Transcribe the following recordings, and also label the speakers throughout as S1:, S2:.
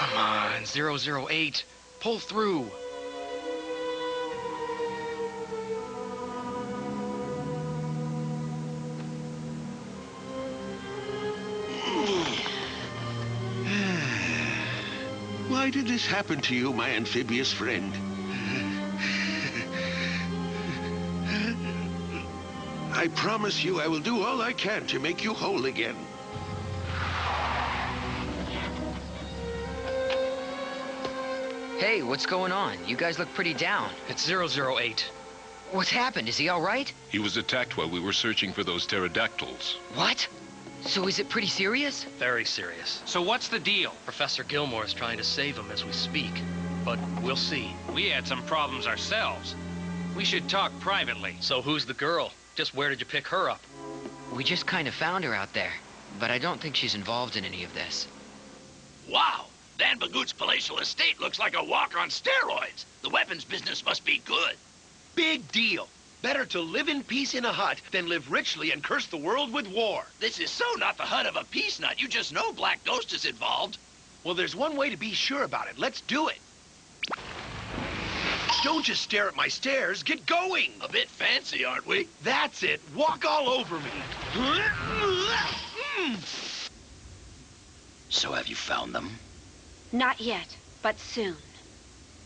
S1: Come on, 008. Pull through.
S2: Why did this happen to you, my amphibious friend? I promise you I will do all I can to make you whole again.
S3: Hey, what's going on? You guys look pretty down.
S1: It's 008.
S3: What's happened? Is he all right?
S4: He was attacked while we were searching for those pterodactyls.
S3: What? So is it pretty serious?
S1: Very serious.
S5: So what's the deal?
S1: Professor Gilmore is trying to save him as we speak. But we'll see.
S5: We had some problems ourselves. We should talk privately.
S1: So who's the girl? Just where did you pick her up?
S3: We just kind of found her out there. But I don't think she's involved in any of this.
S6: Wow! Dan Bogoot's palatial estate looks like a walk on steroids. The weapons business must be good.
S7: Big deal. Better to live in peace in a hut than live richly and curse the world with war.
S6: This is so not the hut of a peace nut. You just know Black Ghost is involved.
S7: Well, there's one way to be sure about it. Let's do it. Don't just stare at my stairs. Get going.
S6: A bit fancy, aren't we?
S7: That's it. Walk all over me.
S6: So have you found them?
S8: Not yet, but soon.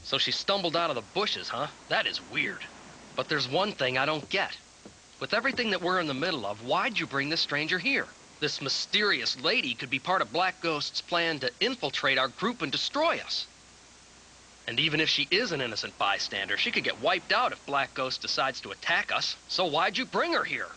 S1: So she stumbled out of the bushes, huh? That is weird. But there's one thing I don't get. With everything that we're in the middle of, why'd you bring this stranger here? This mysterious lady could be part of Black Ghost's plan to infiltrate our group and destroy us. And even if she is an innocent bystander, she could get wiped out if Black Ghost decides to attack us. So why'd you bring her here?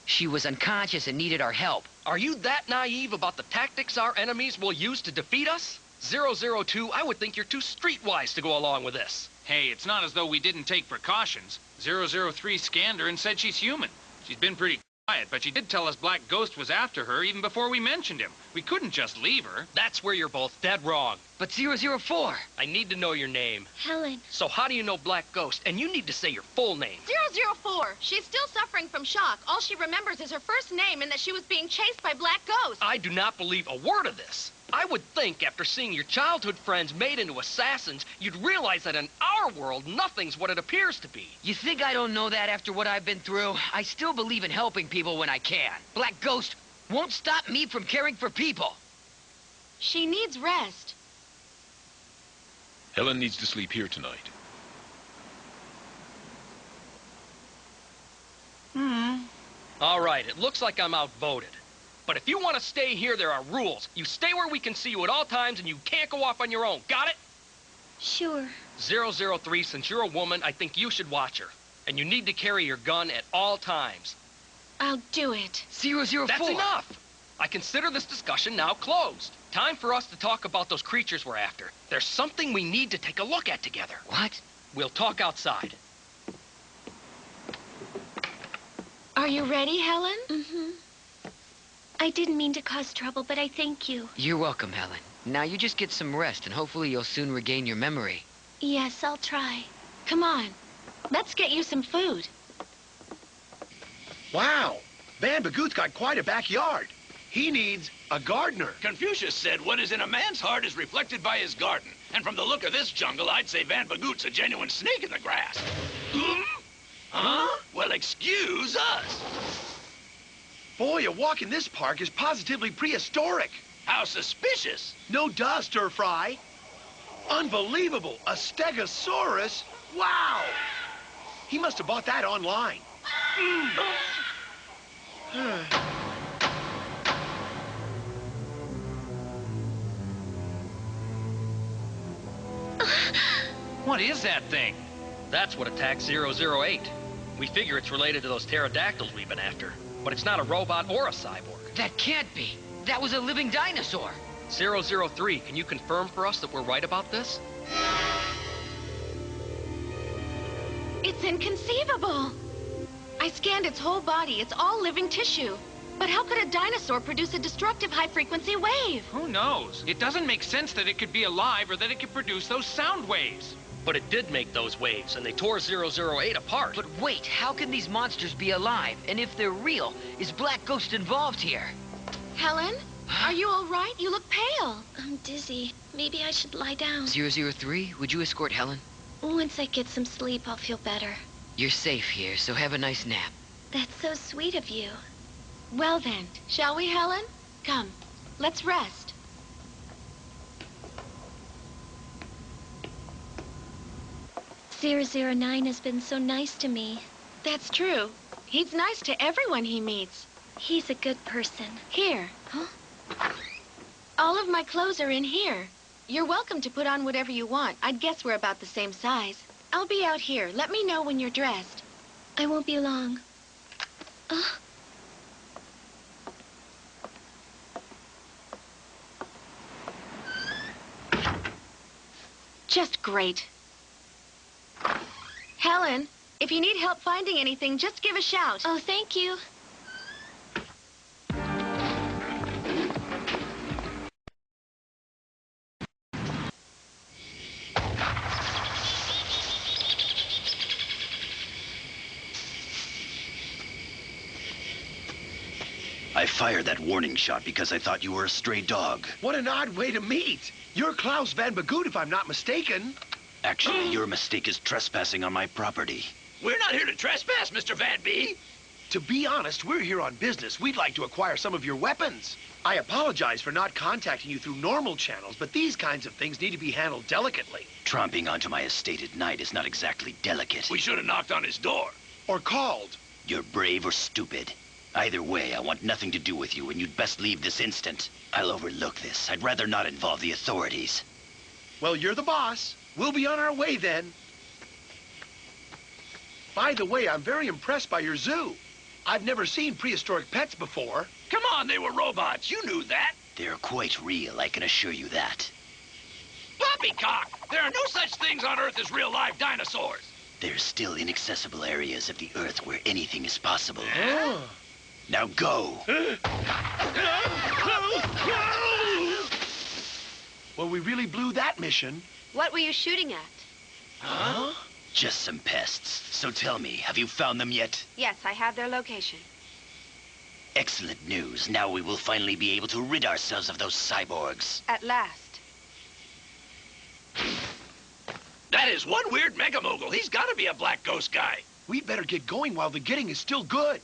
S3: She was unconscious and needed our help.
S1: Are you that naive about the tactics our enemies will use to defeat us? 002, I would think you're too streetwise to go along with this.
S5: Hey, it's not as though we didn't take precautions. 003 scanned her and said she's human. She's been pretty quiet, but she did tell us Black Ghost was after her even before we mentioned him. We couldn't just leave her.
S1: That's where you're both dead wrong.
S3: But 004!
S1: I need to know your name.
S8: Helen.
S1: So how do you know Black Ghost? And you need to say your full name.
S9: 004. She's still suffering from shock. All she remembers is her first name and that she was being chased by Black Ghost.
S1: I do not believe a word of this. I would think after seeing your childhood friends made into assassins, you'd realize that in our world, nothing's what it appears to be.
S3: You think I don't know that after what I've been through? I still believe in helping people when I can. Black Ghost won't stop me from caring for people.
S9: She needs rest.
S4: Helen needs to sleep here tonight.
S1: All right, it looks like I'm outvoted. But if you want to stay here, there are rules. You stay where we can see you at all times, and you can't go off on your own. Got it?
S8: Sure.
S1: 003, since you're a woman, I think you should watch her. And you need to carry your gun at all times.
S8: I'll do it.
S3: 004!
S1: That's enough! I consider this discussion now closed. Time for us to talk about those creatures we're after. There's something we need to take a look at together.
S3: What?
S1: We'll talk outside.
S8: Are you ready, Helen? Mm-hmm. I didn't mean to cause trouble, but I thank you.
S3: You're welcome, Helen. Now you just get some rest, and hopefully you'll soon regain your memory.
S8: Yes, I'll try. Come on. Let's get you some food.
S7: Wow. Van Bogoot's got quite a backyard. He needs a gardener.
S6: Confucius said what is in a man's heart is reflected by his garden. And from the look of this jungle, I'd say Van Bogoot's a genuine snake in the grass. Huh? Well, excuse us.
S7: Boy, a walk in this park is positively prehistoric.
S6: How suspicious.
S7: No duh, Stir Fry. Unbelievable. A stegosaurus? Wow. He must have bought that online.
S5: What is that thing?
S1: That's what attacked 008. We figure it's related to those pterodactyls we've been after. But it's not a robot or a cyborg.
S3: That can't be. That was a living dinosaur.
S1: 003, can you confirm for us that we're right about this?
S9: It's inconceivable. I scanned its whole body. It's all living tissue. But how could a dinosaur produce a destructive high-frequency wave?
S5: Who knows? It doesn't make sense that it could be alive or that it could produce those sound waves.
S1: But it did make those waves, and they tore 008 apart.
S3: But wait, how can these monsters be alive? And if they're real, is Black Ghost involved here?
S9: Helen, are you all right? You look pale.
S8: I'm dizzy. Maybe I should lie down.
S3: 003, would you escort Helen?
S8: Once I get some sleep, I'll feel better.
S3: You're safe here, so have a nice nap.
S8: That's so sweet of you.
S9: Well then, shall we, Helen? Come, let's rest.
S8: .009 has been so nice to me.
S9: That's true. He's nice to everyone he meets.
S8: He's a good person.
S9: Here.
S8: Huh?
S9: All of my clothes are in here. You're welcome to put on whatever you want. I'd guess we're about the same size. I'll be out here. Let me know when you're dressed.
S8: I won't be long.
S9: Just great. Helen, if you need help finding anything, just give a shout.
S8: Oh, thank you.
S10: I fired that warning shot because I thought you were a stray dog.
S7: What an odd way to meet. You're Klaus Van Bogoot, if I'm not mistaken.
S10: Actually, your mistake is trespassing on my property.
S6: We're not here to trespass, Mr. Van B.
S7: To be honest, we're here on business. We'd like to acquire some of your weapons. I apologize for not contacting you through normal channels, but these kinds of things need to be handled delicately.
S10: Tromping onto my estate at night is not exactly delicate.
S6: We should have knocked on his door.
S7: Or called.
S10: You're brave or stupid. Either way, I want nothing to do with you, and you'd best leave this instant. I'll overlook this. I'd rather not involve the authorities.
S7: Well, you're the boss. We'll be on our way then. By the way, I'm very impressed by your zoo. I've never seen prehistoric pets before.
S6: Come on, they were robots. You knew that.
S10: They're quite real, I can assure you that.
S6: Poppycock! There are no such things on Earth as real live dinosaurs.
S10: There's still inaccessible areas of the Earth where anything is possible.
S7: Oh.
S10: Now go!
S7: Well, we really blew that mission.
S9: What were you shooting at?
S7: Huh?
S10: Just some pests. So tell me, have you found them yet?
S9: Yes, I have their location.
S10: Excellent news. Now we will finally be able to rid ourselves of those cyborgs.
S9: At last.
S6: That is one weird mega mogul. He's got to be a black ghost guy.
S7: We'd better get going while the getting is still good.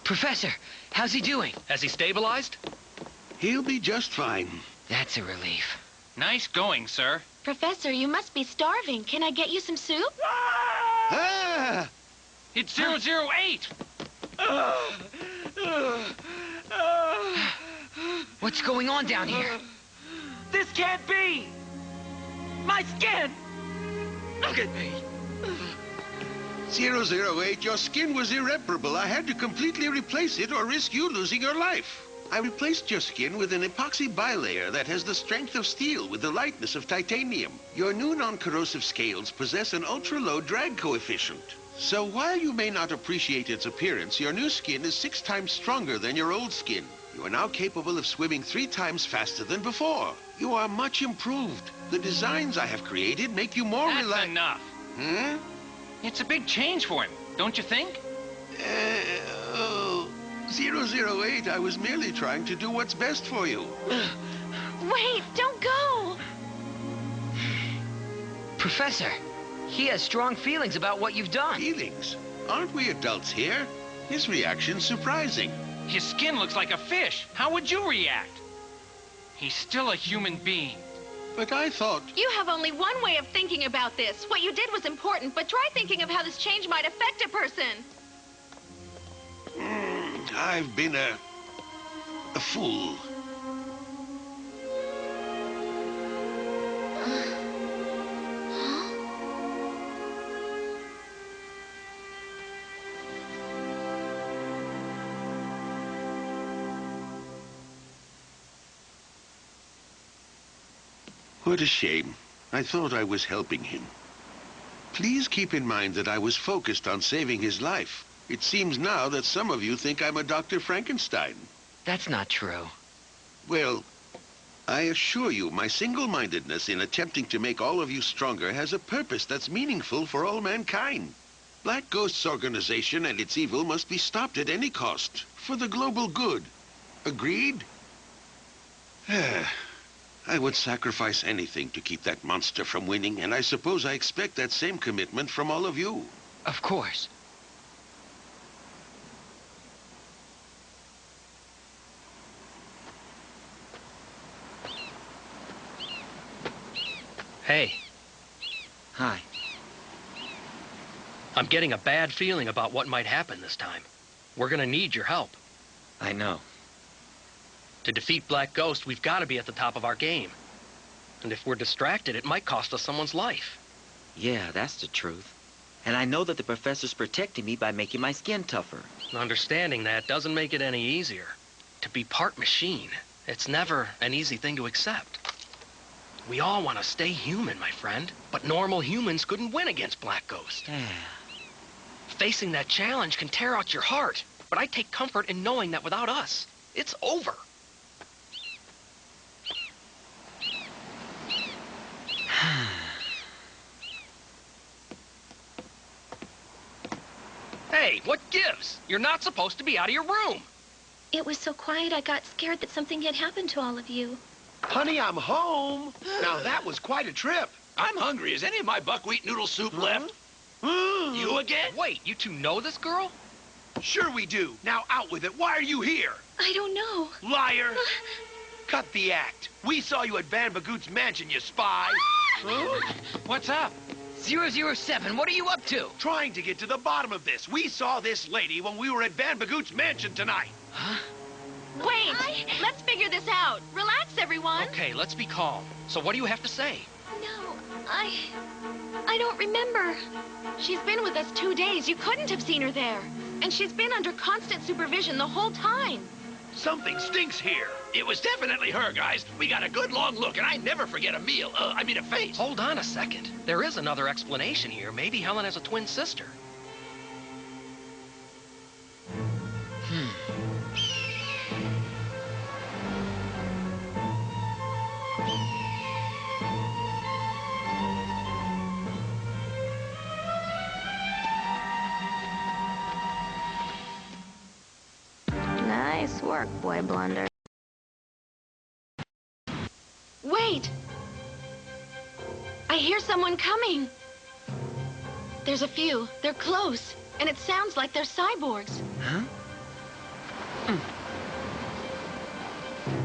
S3: Professor, how's he doing?
S1: Has he stabilized?
S2: He'll be just fine.
S3: That's a relief.
S5: Nice going, sir.
S9: Professor, you must be starving. Can I get you some soup?
S2: Ah!
S5: It's 008!
S3: What's going on down here?
S11: This can't be! My skin! Look at me!
S2: 008, your skin was irreparable. I had to completely replace it or risk you losing your life. I replaced your skin with an epoxy bilayer that has the strength of steel with the lightness of titanium. Your new non-corrosive scales possess an ultra-low drag coefficient. So while you may not appreciate its appearance, your new skin is 6 times stronger than your old skin. You are now capable of swimming 3 times faster than before. You are much improved. The designs I have created make you more
S5: That's
S2: reliable.
S5: enough.
S2: Hmm?
S5: It's a big change for him, don't you think?
S2: 008, I was merely trying to do what's best for you.
S9: Wait, don't go!
S3: Professor, he has strong feelings about what you've done.
S2: Feelings? Aren't we adults here? His reaction's surprising.
S5: His skin looks like a fish. How would you react? He's still a human being.
S2: But I thought...
S9: You have only one way of thinking about this. What you did was important, but try thinking of how this change might affect a person.
S2: I've been a fool. What a shame. I thought I was helping him. Please keep in mind that I was focused on saving his life. It seems now that some of you think I'm a Dr. Frankenstein.
S3: That's not true.
S2: Well, I assure you my single-mindedness in attempting to make all of you stronger has a purpose that's meaningful for all mankind. Black Ghost's organization and its evil must be stopped at any cost, for the global good. Agreed? I would sacrifice anything to keep that monster from winning, and I suppose I expect that same commitment from all of you.
S3: Of course.
S1: Hey,
S11: Hi.
S1: I'm getting a bad feeling about what might happen this time. We're gonna need your help.
S11: I know.
S1: To defeat Black Ghost, we've got to be at the top of our game. And if we're distracted, it might cost us someone's life.
S11: Yeah, that's the truth. And I know that the professor's protecting me by making my skin tougher.
S1: Understanding that doesn't make it any easier. To be part machine, it's never an easy thing to accept. We all want to stay human, my friend. But normal humans couldn't win against Black Ghost. Facing that challenge can tear out your heart. But I take comfort in knowing that without us, it's over. Hey, what gives? You're not supposed to be out of your room.
S8: It was so quiet I got scared that something had happened to all of you.
S7: Honey, I'm home. Now that was quite a trip.
S6: I'm hungry. Is any of my buckwheat noodle soup left? You again?
S1: Wait, you two know this girl?
S7: Sure we do. Now out with it. Why are you here?
S8: I don't know.
S7: Liar. Cut the act. We saw you at Van Bogoot's mansion, you spy.
S5: What's up?
S3: 007, what are you up to?
S7: Trying to get to the bottom of this. We saw this lady when we were at Van Bogoot's mansion tonight.
S3: Huh?
S9: Wait, let's figure this out. Relax, everyone.
S1: Okay, let's be calm. So what do you have to say?
S8: No, I don't remember.
S9: She's been with us 2 days. You couldn't have seen her there. And she's been under constant supervision the whole time.
S7: Something stinks here.
S6: It was definitely her, guys. We got a good long look, and I never forget a meal. I mean a face.
S1: Hold on a second. There is another explanation here. Maybe Helen has a twin sister.
S12: Nice work, boy blunder.
S9: Wait! I hear someone coming. There's a few. They're close. And it sounds like they're cyborgs.
S11: Huh?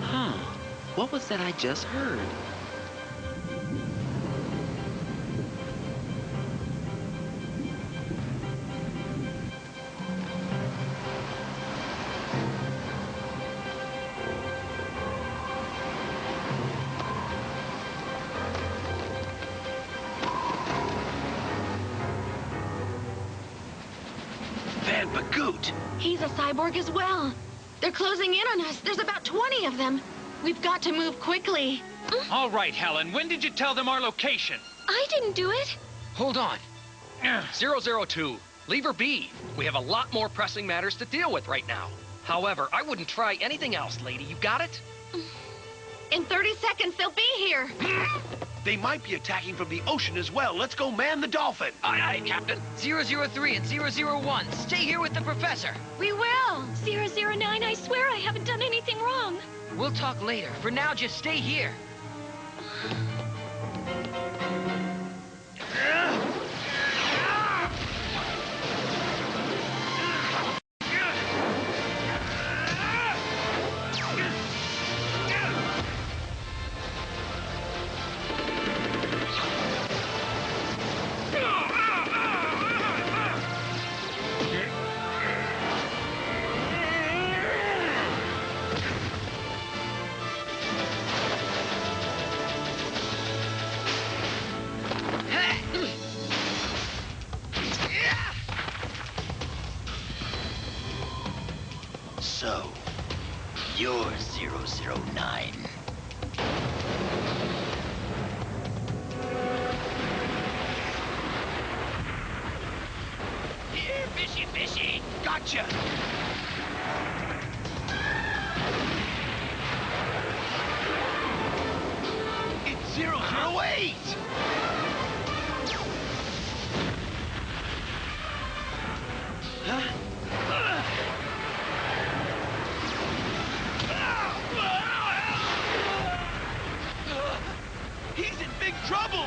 S11: Huh. What was that I just heard?
S7: Van Bogoot.
S9: He's a cyborg as well. They're closing in on us. There's about 20 of them. We've got to move quickly.
S5: All right, Helen, when did you tell them our location?
S8: I didn't do it.
S3: Hold on.
S1: 002, leave her be. We have a lot more pressing matters to deal with right now. However, I wouldn't try anything else, lady. You got it?
S9: In 30 seconds, they'll be here.
S7: They might be attacking from the ocean as well. Let's go man the dolphin.
S6: Aye, aye, Captain.
S3: 003 and 001, stay here with the professor.
S8: We will. 009, I swear I haven't done anything wrong.
S3: We'll talk later. For now, just stay here.
S10: So, you're 009.
S7: gotcha! It's 008! Huh? He's in big trouble!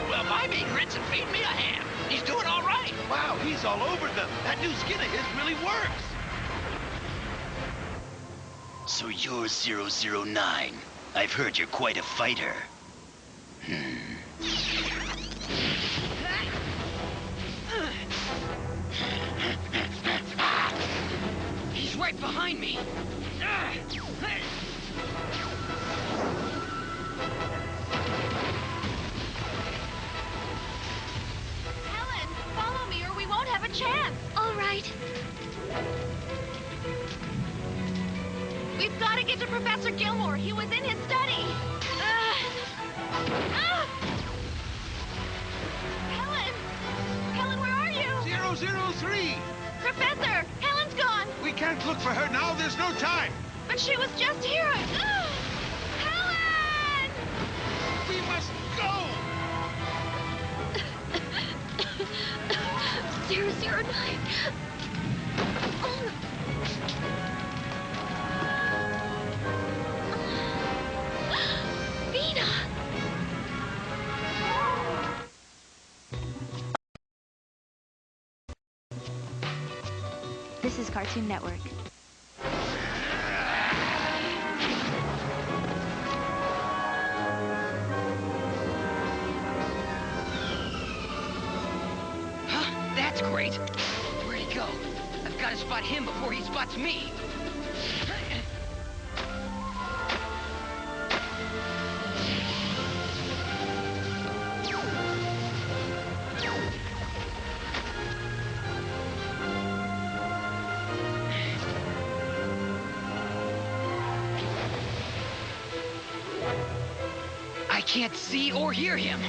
S6: Well, buy me grits and feed me a ham. He's doing all right.
S7: Wow, he's all over them. That new skin of his really works.
S10: So you're 009. I've heard you're quite a fighter.
S3: He's right behind me.
S9: Helen, follow me or we won't have a chance.
S8: All right.
S9: We've got to get to Professor Gilmore. He was in his study. Helen! Helen, where are you?
S2: 003!
S9: Professor! Helen's gone!
S2: We can't look for her now. There's no time.
S9: But she was just here. Helen!
S2: We must go!
S8: 009. Vina!
S12: This is Cartoon Network.
S3: Huh? That's great. Where'd he go? I've got to spot him before he spots me. I can't see or hear him.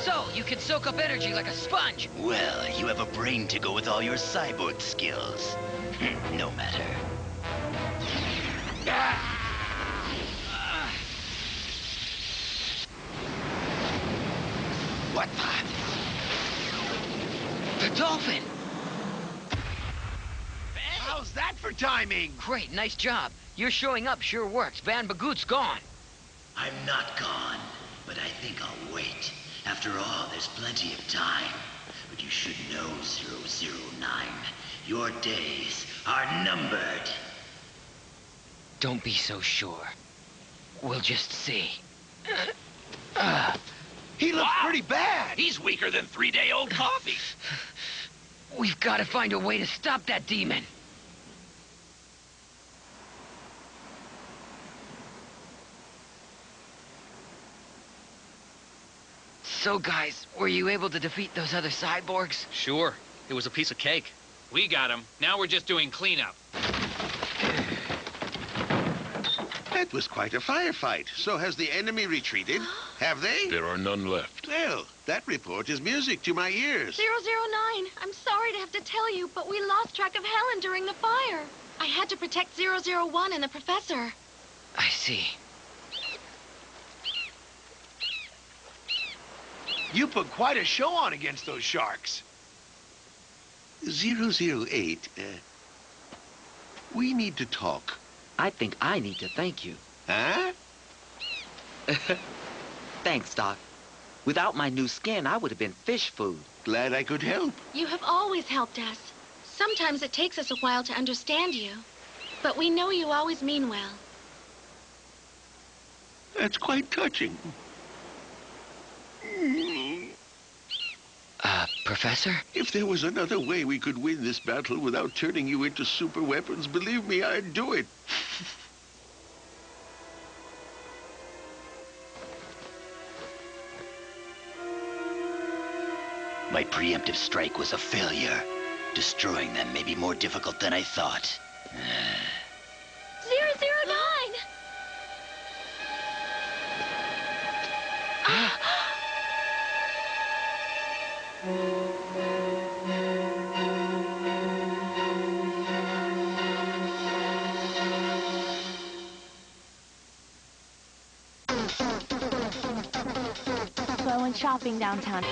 S3: So, you can soak up energy like a sponge.
S10: Well, you have a brain to go with all your cyborg skills. No matter. What the?
S3: The dolphin!
S7: How's that for timing?
S3: Great, nice job. Your showing up sure works. Van Bogoot's gone.
S10: I'm not gone, but I think I'll wait. After all, there's plenty of time. But you should know, 009, your days are numbered.
S3: Don't be so sure. We'll just see.
S7: He looks pretty bad.
S6: He's weaker than 3-day-old coffee.
S3: We've got to find a way to stop that demon. So, guys, were you able to defeat those other cyborgs?
S1: Sure. It was a piece of cake.
S5: We got him. Now we're just doing cleanup.
S2: That was quite a firefight. So has the enemy retreated? Have they?
S4: There are none left.
S2: Well, that report is music to my ears.
S9: 009, I'm sorry to have to tell you, but we lost track of Helen during the fire. I had to protect 001 and the professor.
S3: I see.
S7: You put quite a show on against those sharks.
S2: 008, we need to talk.
S11: I think I need to thank you.
S2: Huh?
S11: Thanks, Doc. Without my new skin, I would have been fish food.
S2: Glad I could help.
S9: You have always helped us. Sometimes it takes us a while to understand you, but we know you always mean well.
S2: That's quite touching.
S3: Professor?
S2: If there was another way we could win this battle without turning you into super weapons, believe me, I'd do it.
S10: My preemptive strike was a failure. Destroying them may be more difficult than I thought.
S8: 009!
S12: So I went shopping downtown.